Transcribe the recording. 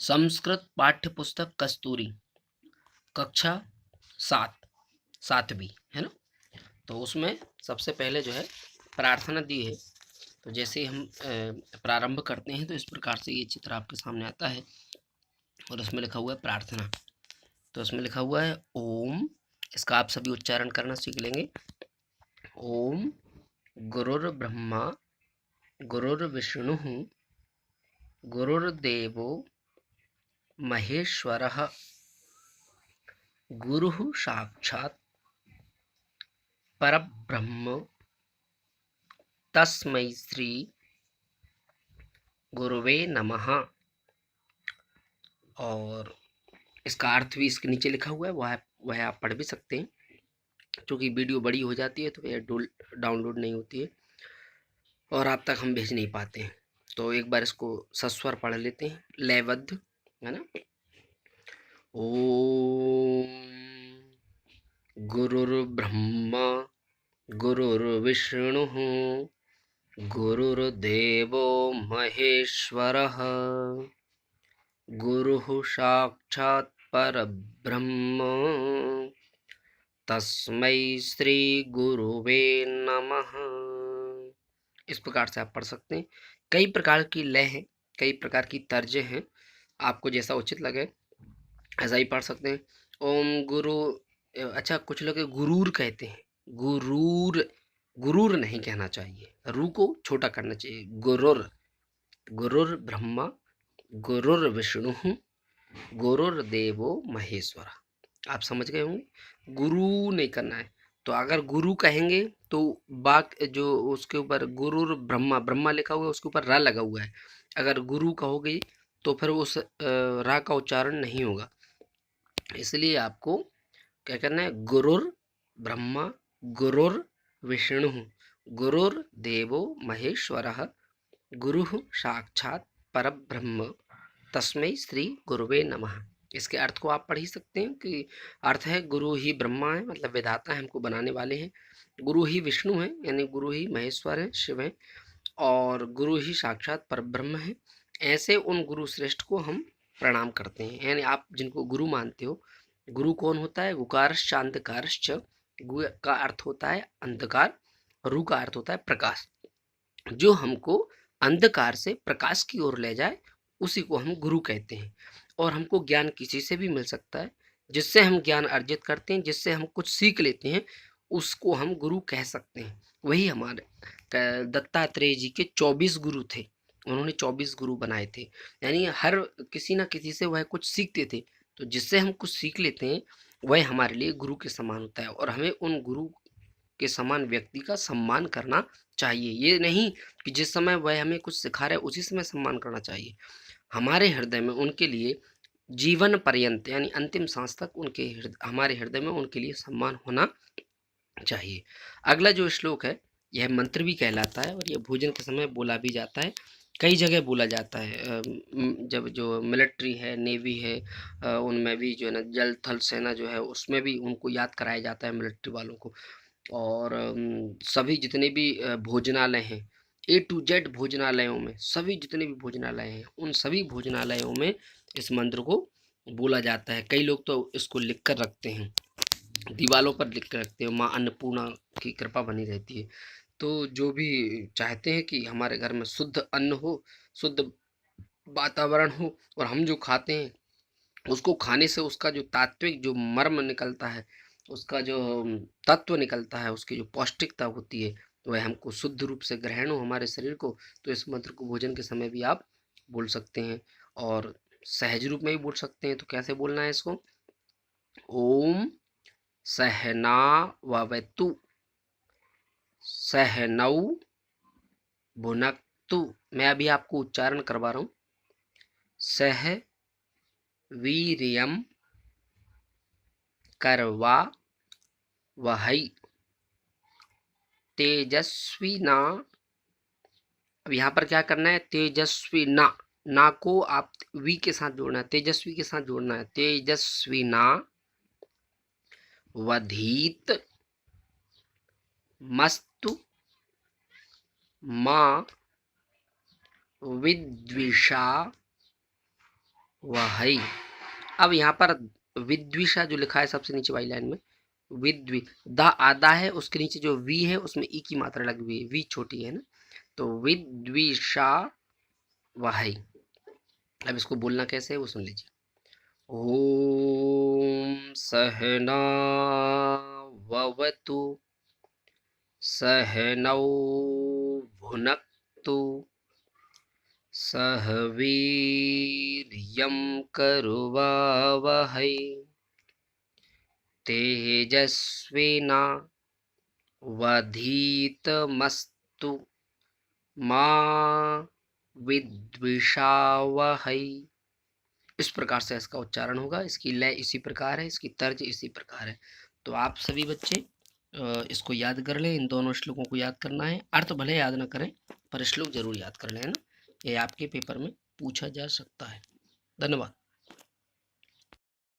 संस्कृत पाठ्य पुस्तक कस्तूरी कक्षा 7 सातवीं है ना। तो उसमें सबसे पहले जो है प्रार्थना दी है। तो जैसे ही हम प्रारंभ करते हैं तो इस प्रकार से ये चित्र आपके सामने आता है और उसमें लिखा हुआ है प्रार्थना। तो उसमें लिखा हुआ है ओम। इसका आप सभी उच्चारण करना सीख लेंगे। ओम गुरुर्ब्रह्मा गुरुर्विष्णुः गुरुर्देवो महेश्वरः गुरुः साक्षात् परब्रह्म तस्मै श्री गुरुवे नमः। और इसका अर्थ भी इसके नीचे लिखा हुआ है, वह आप पढ़ भी सकते हैं। क्योंकि वीडियो बड़ी हो जाती है तो यह डाउनलोड नहीं होती है और आप तक हम भेज नहीं पाते हैं। तो एक बार इसको सस्वर पढ़ लेते हैं, लयबद्ध, है ना। ओम गुरुर्ब्रह्मा गुरुर्विष्णुः गुरुर्देवो महेश्वरः गुरुः साक्षात् परब्रह्म तस्मै श्री गुरुवे नमः। इस प्रकार से आप पढ़ सकते हैं। कई प्रकार की लय हैं, कई प्रकार की तर्जें हैं, आपको जैसा उचित लगे ऐसा ही पढ़ सकते हैं। ओम गुरु, अच्छा कुछ लोग गुरूर कहते हैं, गुरूर, गुरूर नहीं कहना चाहिए, रू को छोटा करना चाहिए। गुरुर, गुरुर ब्रह्मा गुरुर्विष्णु गुरुर्देवो महेश्वरा। आप समझ गए होंगे, गुरु नहीं करना है। तो अगर गुरु कहेंगे तो बाक जो उसके ऊपर गुरुर ब्रह्मा, ब्रह्मा लिखा हुआ है उसके ऊपर रा लगा हुआ है। अगर गुरु कहोगे तो फिर उस रा का उच्चारण नहीं होगा। इसलिए आपको क्या करना है, गुरुर ब्रह्मा गुरुर विष्णु गुरुर्देवो महेश्वरः गुरुः साक्षात् परब्रह्म तस्मै श्री गुरुवे नमः। इसके अर्थ को आप पढ़ ही सकते हैं कि अर्थ है गुरु ही ब्रह्मा है, मतलब विधाता है, हमको बनाने वाले हैं। गुरु ही विष्णु है, यानी गुरु ही महेश्वर है, शिव है। और गुरु ही साक्षात परब्रह्म है। ऐसे उन गुरु श्रेष्ठ को हम प्रणाम करते हैं। यानी आप जिनको गुरु मानते हो, गुरु कौन होता है, गुकारश्च अंधकारश्च, गु का अर्थ होता है अंधकार, रु का अर्थ होता है प्रकाश। जो हमको अंधकार से प्रकाश की ओर ले जाए उसी को हम गुरु कहते हैं। और हमको ज्ञान किसी से भी मिल सकता है, जिससे हम ज्ञान अर्जित करते हैं, जिससे हम कुछ सीख लेते हैं, उसको हम गुरु कह सकते हैं। वही हमारे दत्तात्रेय जी के 24 गुरु थे, उन्होंने 24 गुरु बनाए थे। यानी हर किसी ना किसी से वह कुछ सीखते थे। तो जिससे हम कुछ सीख लेते हैं वह हमारे लिए गुरु के समान होता है। और हमें उन गुरु के समान व्यक्ति का सम्मान करना चाहिए। ये नहीं कि जिस समय वह हमें कुछ सिखा रहे उसी समय सम्मान करना चाहिए। हमारे हृदय में उनके लिए जीवन पर्यंत यानी अंतिम सांस तक उनके हमारे हृदय में उनके लिए सम्मान होना चाहिए। अगला जो श्लोक है यह मंत्र भी कहलाता है और यह भोजन के समय बोला भी जाता है। कई जगह बोला जाता है। जब जो मिलिट्री है, नेवी है, उनमें भी जो है ना जल थल सेना जो है उसमें भी उनको याद कराया जाता है मिलिट्री वालों को। और सभी जितने भी भोजनालय हैं, ए टू जेड भोजनालयों में, सभी जितने भी भोजनालय हैं उन सभी भोजनालयों में इस मंत्र को बोला जाता है। कई लोग तो इसको लिख कर रखते हैं, दीवालों पर लिख कर रखते हैं, माँ अन्नपूर्णा की कृपा बनी रहती है। तो जो भी चाहते हैं कि हमारे घर में शुद्ध अन्न हो, शुद्ध वातावरण हो और हम जो खाते हैं उसको खाने से उसका जो तात्विक जो मर्म निकलता है, उसका जो तत्व निकलता है, उसकी जो पौष्टिकता होती है, तो वह हमको शुद्ध रूप से ग्रहण हो हमारे शरीर को। तो इस मंत्र को भोजन के समय भी आप बोल सकते हैं और सहज रूप में भी बोल सकते हैं। तो कैसे बोलना है इसको, ओम सहनाववतु सहनौ भुनक्तु। मैं अभी आपको उच्चारण करवा रहा हूँ। सह वीर्यम करवा वहै तेजस्विना। अब यहाँ पर क्या करना है, तेजस्वी ना, ना को आप वी के साथ जोड़ना है, तेजस्वी के साथ जोड़ना है। तेजस्विना वधीत मस्तु माँ विद्विषा वहै। अब यहाँ पर विद्विषा जो लिखा है सबसे नीचे वाली लाइन में, विद्वि द आधा है, उसके नीचे जो वी है उसमें ई की मात्रा लगी हुई है, वी छोटी है ना, तो विद्विषा वहै। अब इसको बोलना कैसे है वो सुन लीजिए। ओम सहना ववतु सहनौ भुनक्तु सह वीर्यं करुवावहै तेजस्विना वधीतमस्तु मा विद्विषावहै। इस प्रकार से इसका उच्चारण होगा। इसकी लय इसी प्रकार है, इसकी तर्ज इसी प्रकार है। तो आप सभी बच्चे इसको याद कर लें। इन दोनों श्लोकों को याद करना है। अर्थ भले याद ना करें पर श्लोक जरूर याद कर लें, है ना। ये आपके पेपर में पूछा जा सकता है। धन्यवाद।